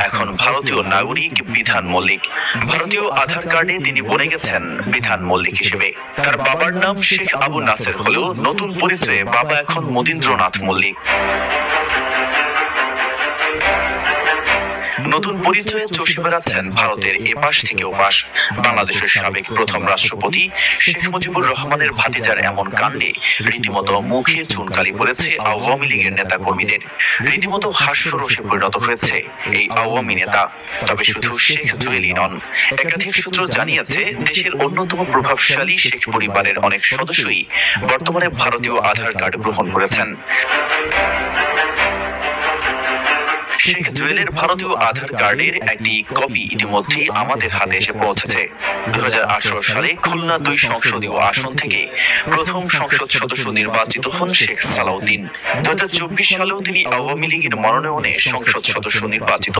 এখন ভারতীয় নাগরিক বিধান মল্লিক। ভারতীয় আধার কার্ডে তিনি বনে গেছেন বিধান মল্লিক হিসেবে। তার বাবার নাম শেখ আবু নাসের হলেও নতুন পরিচয়ে বাবা এখন মদীন্দ্রনাথ মল্লিক। নতুন পরিচয়ে চষে বেড়াচ্ছেন ভারতের এপাশ থেকে ওপাশ। বাংলাদেশের সাবেক প্রথম রাষ্ট্রপতি শেখ মুজিবুর রহমানের ভাতিজার এমন কাণ্ডে রীতিমতো মুখে চুনকালি পড়েছে আওয়ামী লীগের নেতা কর্মীদের। রীতিমতো হাস্যরসে পরিণত হয়েছে এই আওয়ামী নেতা। তবে শুধু শেখ জুয়েলই নন, একাধিক সূত্র জানিয়েছে দেশের অন্যতম প্রভাবশালী শেখ পরিবারের অনেক সদস্যই বর্তমানে ভারতীয় আধার কার্ড গ্রহণ করেছেন। শেখ জুয়েলের ভারতীয় আধার কার্ডের একটি কপি ইতিমধ্যেই আমাদের হাতে এসে পৌঁছেছে। 2018 সালে খুলনা 2 সংসদীয় আসন থেকে প্রথম সংসদ সদস্য নির্বাচিত হন শেখ সালাউদ্দিন। 2024 সালেও তিনি আওয়ামী লীগের মনোনয়নে সংসদ সদস্য নির্বাচিত